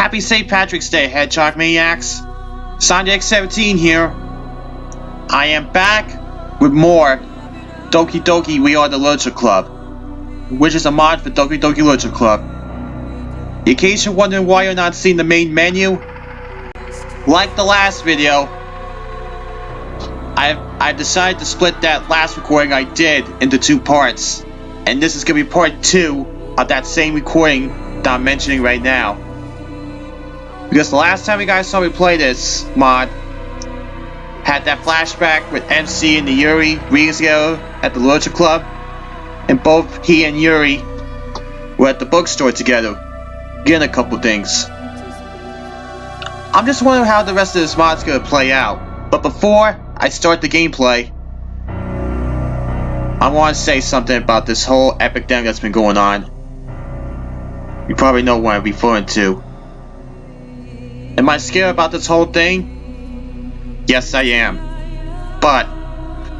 Happy St. Patrick's Day, Hedgehog Maniacs! Sonic17 here. I am back with more Doki Doki We Are the Literature Club, which is a mod for Doki Doki Literature Club. In case you're wondering why you're not seeing the main menu, like the last video, I've decided to split that last recording I did into two parts, and this is going to be part 2 of that same recording that I'm mentioning right now. Because the last time you guys saw me play this mod, had that flashback with MC and the Yuri reading together at the Literature Club, and both he and Yuri were at the bookstore together, getting a couple things. I'm just wondering how the rest of this mod's gonna play out, but before I start the gameplay, I want to say something about this whole epidemic that's been going on. You probably know what I'm referring to. Am I scared about this whole thing? Yes, I am. But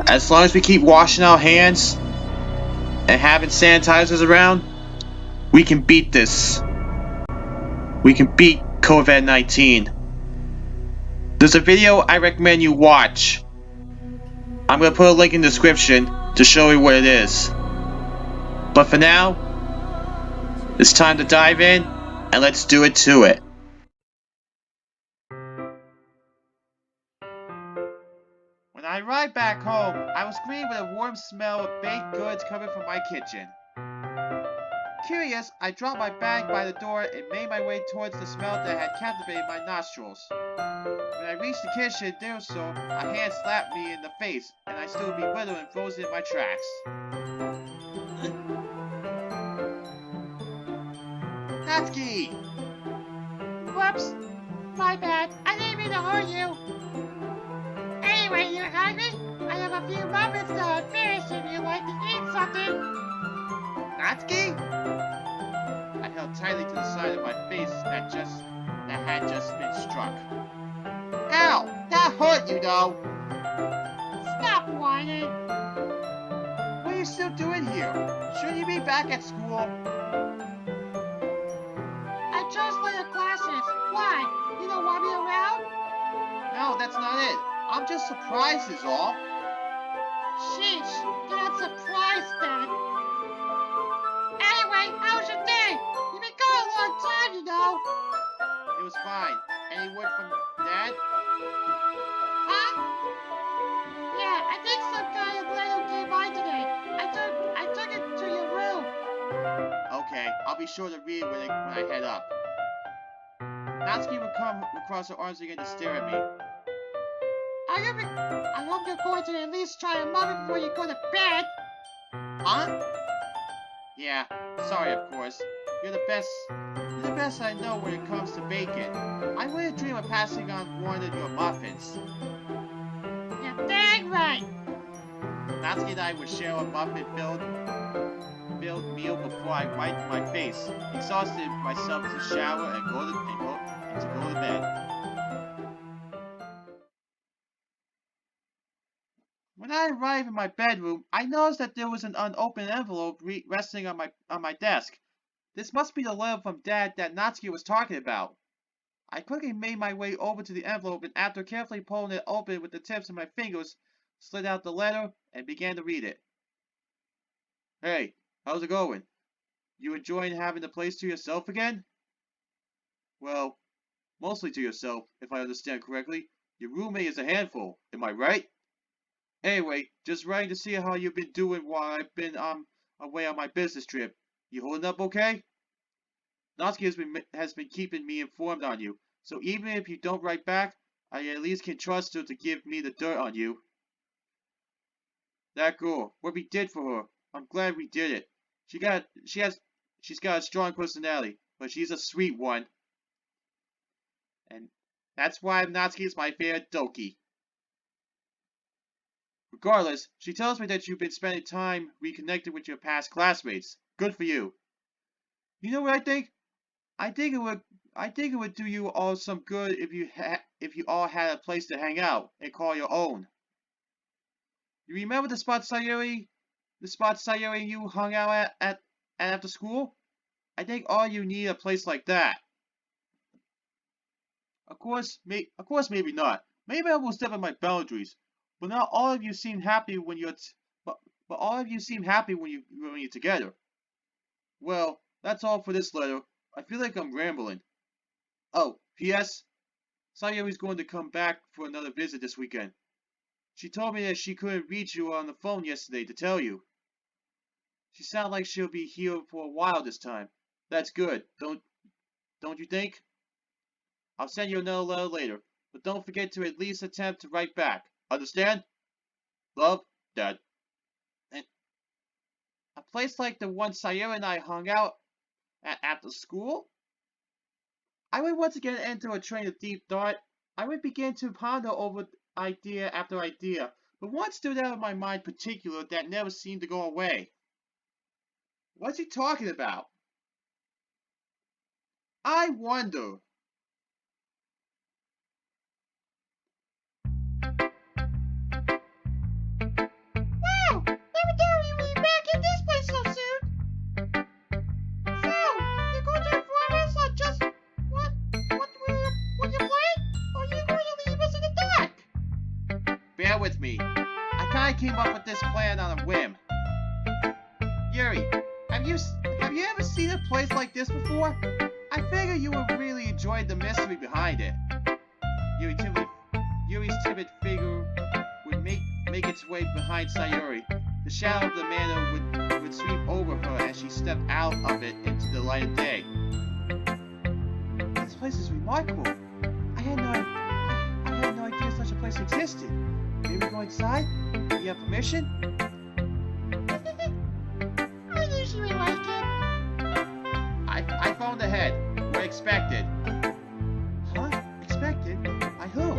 as long as we keep washing our hands and having sanitizers around, we can beat this. We can beat COVID-19. There's a video I recommend you watch. I'm going to put a link in the description to show you what it is. But for now, it's time to dive in and let's do it to it. When I arrived back home, I was greeted with a warm smell of baked goods coming from my kitchen. Curious, I dropped my bag by the door and made my way towards the smell that had captivated my nostrils. When I reached the kitchen, there was a hand slapped me in the face, and I stood bewildered and frozen in my tracks. Natsuki! Whoops! My bad. I didn't mean to hurt you. Anyway, you're hungry? I have a few muffins to finish if you'd like to eat something. Natsuki? I held tightly to the side of my face that had just been struck. Ow! That hurt, you know! Stop whining. What are you still doing here? Shouldn't you be back at school? I chose later classes. Why? You don't want me around? No, that's not it. I'm just surprised is all. Sheesh, you're not surprised then. Anyway, how was your day? You've been gone a long time, you know. It was fine. Any word from Dad? Huh? Yeah, I think some kind of letter came by today. I took it to your room. Okay, I'll be sure to read it when I head up. Natsuki would come across her arms again to stare at me. I hope you're going to at least try a muffin before you go to bed. Huh? Yeah, sorry of course. You're the best I know when it comes to baking. I wouldn't dream of passing on one of your muffins. You're dang right. Natsuki and I would share a muffin-filled meal before I wiped my face, exhausted myself to shower and go to bed. When I arrived in my bedroom, I noticed that there was an unopened envelope resting on my desk. This must be the letter from Dad that Natsuki was talking about. I quickly made my way over to the envelope and after carefully pulling it open with the tips of my fingers, slid out the letter and began to read it. Hey, how's it going? You enjoying having the place to yourself again? Well, mostly to yourself, if I understand correctly. Your roommate is a handful, am I right? Anyway, just writing to see how you've been doing while I've been away on my business trip. You holding up okay? Natsuki has been keeping me informed on you, so even if you don't write back, I at least can trust her to give me the dirt on you. That girl, what we did for her, I'm glad we did it. She's got a strong personality, but she's a sweet one. And that's why Natsuki is my favorite Doki. Regardless, she tells me that you've been spending time reconnecting with your past classmates. Good for you. You know what I think? I think it would do you all some good if you all had a place to hang out and call your own. You remember the spot Sayuri and you hung out at after school? I think all you need a place like that. Of course, maybe not. Maybe I will step on my boundaries. But not all of you seem happy when but all of you seem happy when you're together. Well, that's all for this letter. I feel like I'm rambling. Oh, P.S. Sayori's going to come back for another visit this weekend. She told me that she couldn't reach you on the phone yesterday to tell you. She sounds like she'll be here for a while this time. That's good, don't you think? I'll send you another letter later, but don't forget to at least attempt to write back. Understand? Love, Dad. And a place like the one Sayori and I hung out at after school? I would once again enter a train of deep thought. I would begin to ponder over idea after idea, but one stood out of my mind particular that never seemed to go away. What's he talking about? I wonder. Wow! Never thought we would be back in this place so soon. So, you're going to inform us on just what you're playing, or are you going to leave us in the dark? Bear with me. I kinda came up with this plan on a whim. Yuri, have you ever seen a place like this before? I figure you would really enjoy the mystery behind it. Yuri's timid figure would make its way behind Sayori. The shadow of the manor would sweep over her as she stepped out of it into the light of day. This place is remarkable. I had no idea such a place existed. Maybe go inside? Do you have permission? I knew she would like it. I phoned ahead. We're expected. Huh? Expected? By who?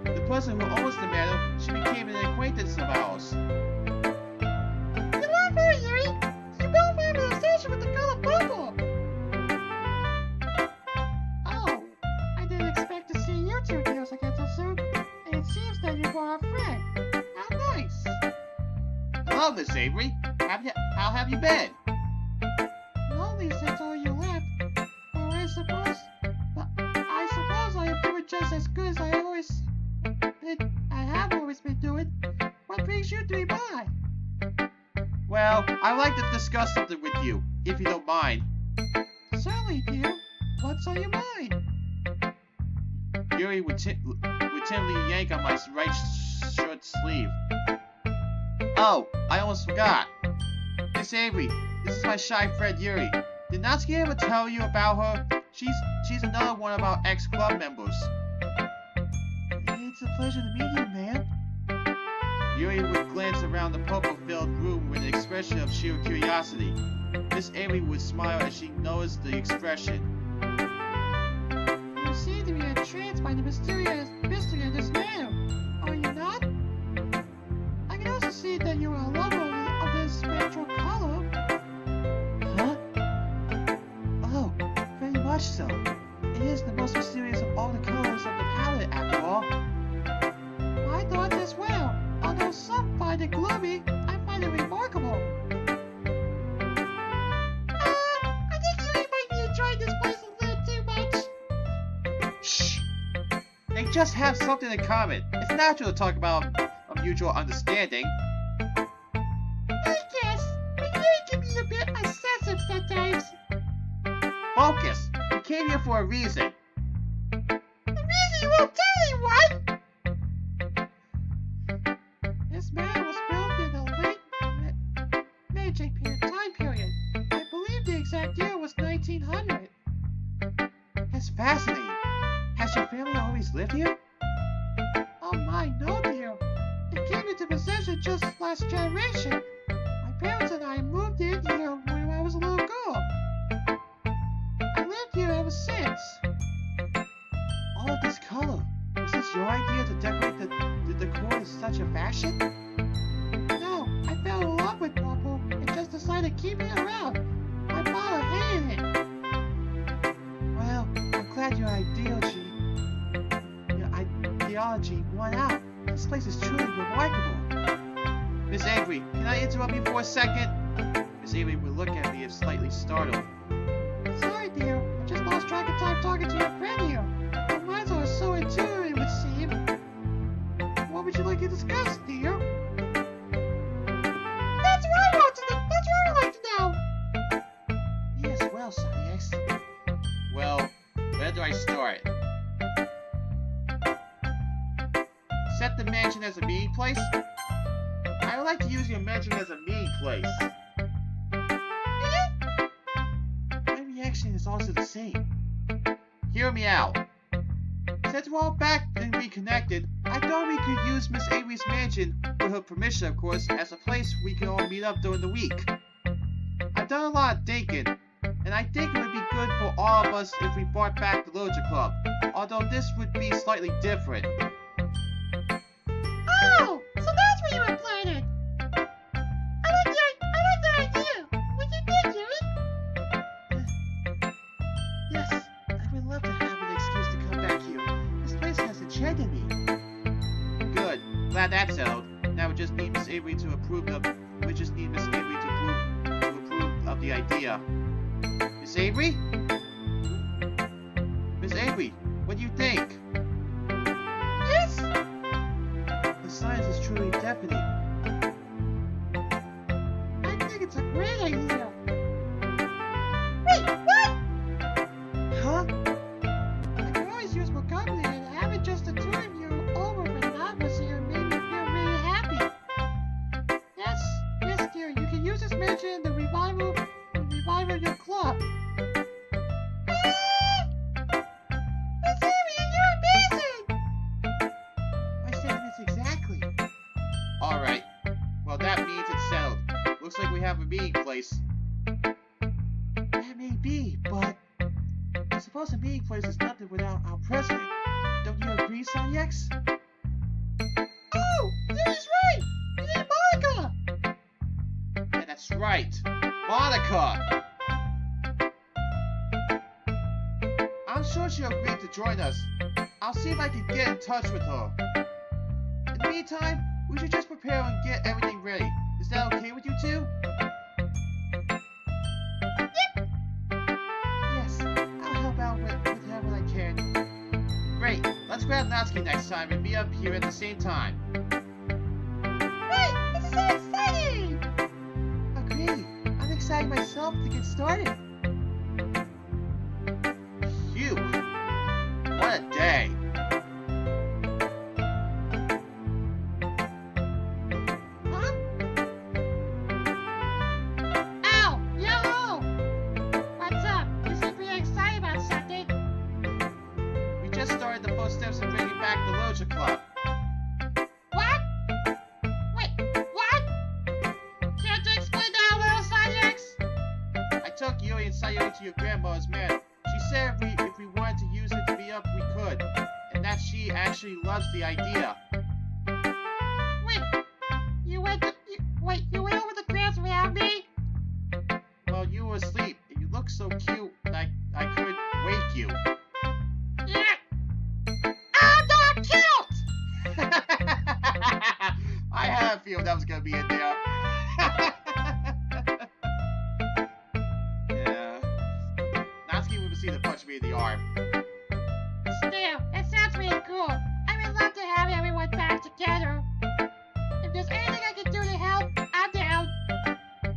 The person who owns the manor. She became an acquaintance of ours. You love her, Yuri. You both have an obsession with the color purple. Oh, I didn't expect to see you two girls again so soon. And it seems that you brought a friend. How nice. Hello, Miss Avery. How have you been? Lonely since all you left. Or I suppose I am doing just as good as I have always been doing. What brings you to be by? Well, I'd like to discuss something with you, if you don't mind. Certainly, dear. What's on your mind? Yuri would timidly yank on my right shirt sleeve. Oh, I almost forgot. Miss Avery, this is my shy friend Yuri. Did Natsuki ever tell you about her? She's another one of our ex-club members. It's a pleasure to meet you, ma'am. Yuri would glance around the purple-filled room with an expression of sheer curiosity. Miss Avery would smile as she noticed the expression. You seem to be entranced by the mystery of this man, are you not? I can also see that you are a lover of this spectral color. Huh? Oh, very much so. It is the most mysterious of all the colors of the palette, after all. My thoughts as well. Although some find it gloomy, I find it remarkable. I think you might be enjoying this place a little too much. Shh! They just have something in common. It's natural to talk about a mutual understanding. I guess, but you can be a bit excessive sometimes. Focus! We came here for a reason. The reason you won't tell anyone! This man was built in the late Meiji time period. I believe the exact year was 1900. That's fascinating. Has your family always lived here? Oh my, no dear. It came into possession just last generation. My parents and I moved in here when I was a little girl. I lived here ever since. All of this color. Was this your idea to decorate the decor in such a fashion? No, I fell in love with purple and just decided to keep it around. My father hated it. Well, I'm glad your ideology won out. This place is truly remarkable. Miss Avery, can I interrupt you for a second? Miss Avery would look at me as slightly startled. Sorry, dear. I just lost track of time talking to your friend here. Don't mind can discuss, dear. That's what I want to know. That's what I would like to know. Yes, well, Sonny X. Well, where do I start? Set the mansion as a meeting place? I would like to use your mansion as a meeting place. My reaction is also the same. Hear me out. Since we're all back and reconnected, I thought we could use Miss Avery's mansion, with her permission of course, as a place we can all meet up during the week. I've done a lot of thinking, and I think it would be good for all of us if we brought back the Literature Club, although this would be slightly different. Oh, so that's what you were planning. I like the idea. What do you think, Yuri? Yes, I would love to have an excuse to come back here. This place has enchanted me. Good. Glad that's settled. Now we just need Miss Avery to approve of the idea. Miss Avery? Miss Avery, what do you think? Yes? The science is truly deafening. I think it's a great idea. Wait, what? Huh? I can always use vocabulary and having just the two of you over when Nat was here made me feel really happy. Yes, dear, you can use this mansion in the revival of your club. Miss Avery, you're amazing! My sentiments exactly. Alright. Well, that means it's settled. Looks like we have a meeting place. That may be, but I suppose a meeting place is nothing without our president. Don't you agree, Sonny X? Oh, Yuri's right! You need Monica! Yeah, that's right. Monica! I'm sure she'll agree to join us. I'll see if I can get in touch with her. In the meantime, we should just prepare and get everything ready. Is that okay with you two? Yep! Yes, I'll help out with her when I can. Great, let's grab Natsuki next time and be up here at the same time. Wait, this is so exciting! Agreed. I'm excited myself to get started. Phew. What a day. Huh? Ow! Yellow! What's up? You seem pretty excited about something. We just started the first steps in bringing back the Literature Club. What? Wait, what? Can't you explain that a little, Sonny X? I took Yuri and Sayori to your grandmother's manor. She said if we wanted to use it to be up, we could. And that she actually loves the idea. Wait, you went over the grass without me? Well, you were asleep, and you looked so cute that I could wake you. Yeah. I'm not cute! I had a feeling that was gonna be in there. Yeah. Natsuki would see to punch me in the arm. Still, it sounds really cool. I would love to have everyone back together. If there's anything I can do to help, I'm down.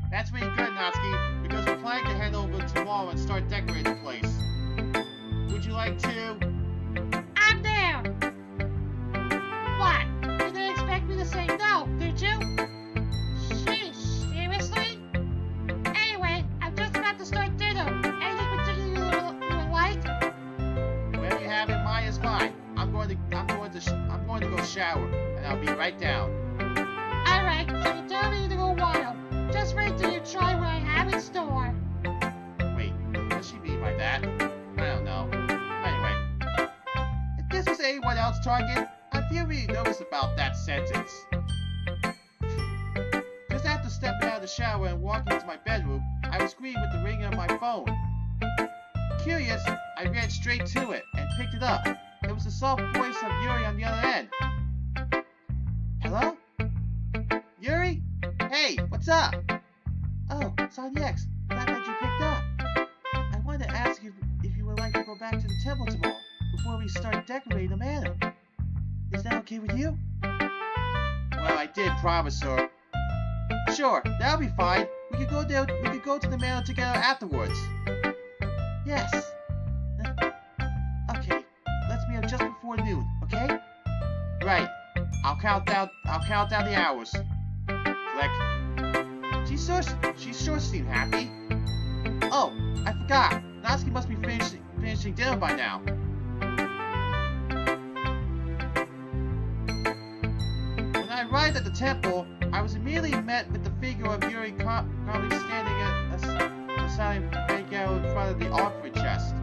That's really good, Natsuki, because we're planning to head over tomorrow and start decorating the place. Would you like to? I'm down. What? You didn't expect me to say no, did you? Sheesh, seriously? Anyway, I'm just about to start dinner. Anything particular you would like? Whatever you have in mind is fine. I'm going to go shower, and I'll be right down. Alright, so you told me to go wild. Just wait till you try what I have in store. Wait, what does she mean by that? I don't know. Anyway, if this was anyone else's target, I'd feel really nervous about that sentence. Just after stepping out of the shower and walking into my bedroom, I was greeted with the ringing of my phone. Curious, I ran straight to it and picked it up. It was the soft voice of Yuri on the other end. Hello? Yuri? Hey, what's up? Oh, Sonny X. Glad that you picked up. I wanted to ask you if you would like to go back to the temple tomorrow before we start decorating the manor. Is that okay with you? Well, I did promise her. Sure, that'll be fine. We could go there. We could go to the manor together afterwards. Yes. Okay. Let's meet up just before noon. Okay? Right. I'll count down the hours. Click. She sure seemed happy. Oh, I forgot. Natsuki must be finishing dinner by now. When I arrived at the temple, I was immediately met with the figure of Yuri calmly standing aside Meigao in front of the offering chest.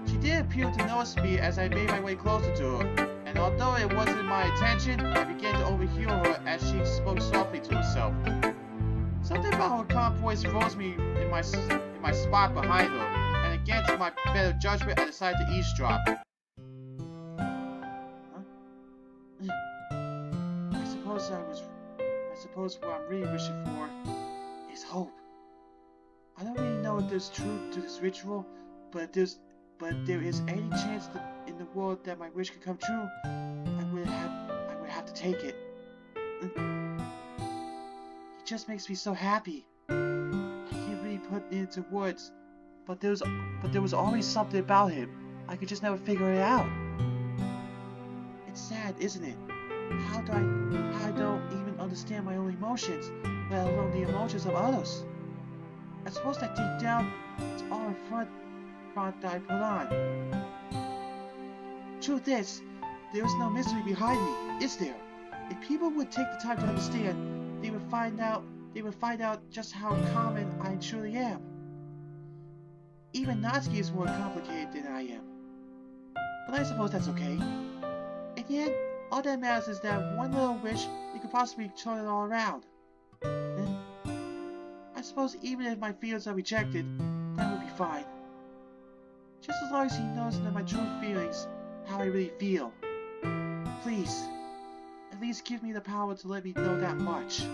She did appear to notice me as I made my way closer to her, and although it wasn't my intention, I began to overhear her as she spoke softly to herself. Something about her calm voice froze me in my spot behind her, and against my better judgment, I decided to eavesdrop. I suppose what I'm really wishing for is hope. I don't really know if there's truth to this ritual, but there is any chance in the world that my wish could come true, I would have to take it. He just makes me so happy. I can't really put it into words, but there was always something about him. I could just never figure it out. It's sad, isn't it? How I don't even understand my own emotions, let alone the emotions of others. I suppose that deep down, it's all a front that I put on. Truth is, there is no mystery behind me, is there? If people would take the time to understand, they would find out just how common I truly am. Even Natsuki is more complicated than I am. But I suppose that's okay. In the end, all that matters is that one little wish, you could possibly turn it all around. I suppose even if my feelings are rejected, that would be fine. Just as long as he knows that my true feelings, how I really feel. Please, at least give me the power to let me know that much.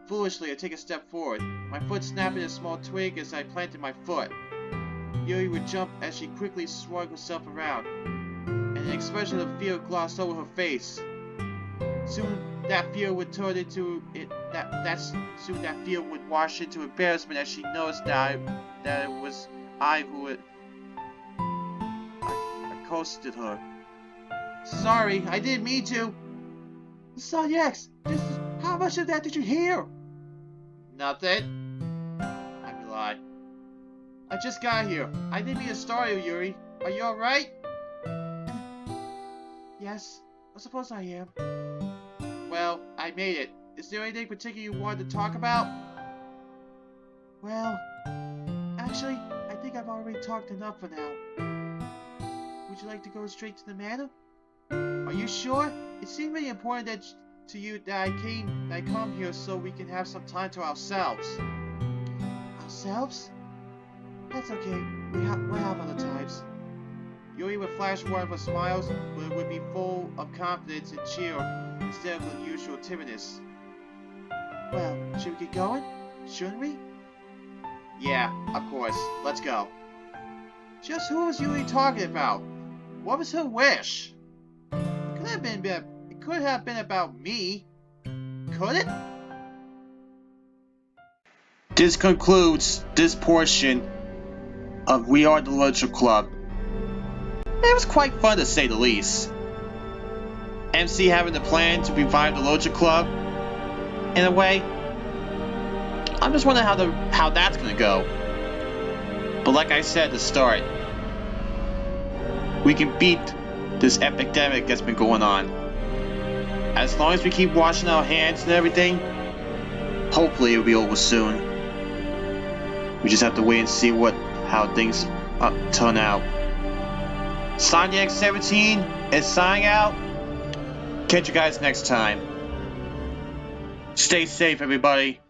Foolishly, I take a step forward, my foot snapping a small twig as I planted my foot. Yuri would jump as she quickly swung herself around, and an expression of fear glossed over her face. Soon that fear would turn into soon that fear would wash into embarrassment as she noticed that it was I who had accosted her. Sorry, I didn't mean to. Son X, how much of that did you hear? Nothing. I lied. I just got here. I didn't mean to startle you, Yuri. Are you alright? Yes, I suppose I am. Well, I made it. Is there anything particular you wanted to talk about? Well, actually, I think I've already talked enough for now. Would you like to go straight to the manor? Are you sure? It seemed really important to you that I come here so we can have some time to ourselves. Ourselves? That's okay. We'll have other times. Yuri would flash one of her smiles, but it would be full of confidence and cheer instead of the usual timidness. Well, should we get going? Shouldn't we? Yeah, of course. Let's go. Just who was Yuri talking about? What was her wish? It could have been about me. Could it? This concludes this portion of We Are the Literature Club. It was quite fun to say the least. MC having the plan to revive the Literature Club. In a way, I'm just wondering how that's gonna go. But like I said at the start, we can beat this epidemic that's been going on. As long as we keep washing our hands and everything, hopefully it'll be over soon. We just have to wait and see how things turn out. Sonic 17 is signing out. Catch you guys next time. Stay safe, everybody.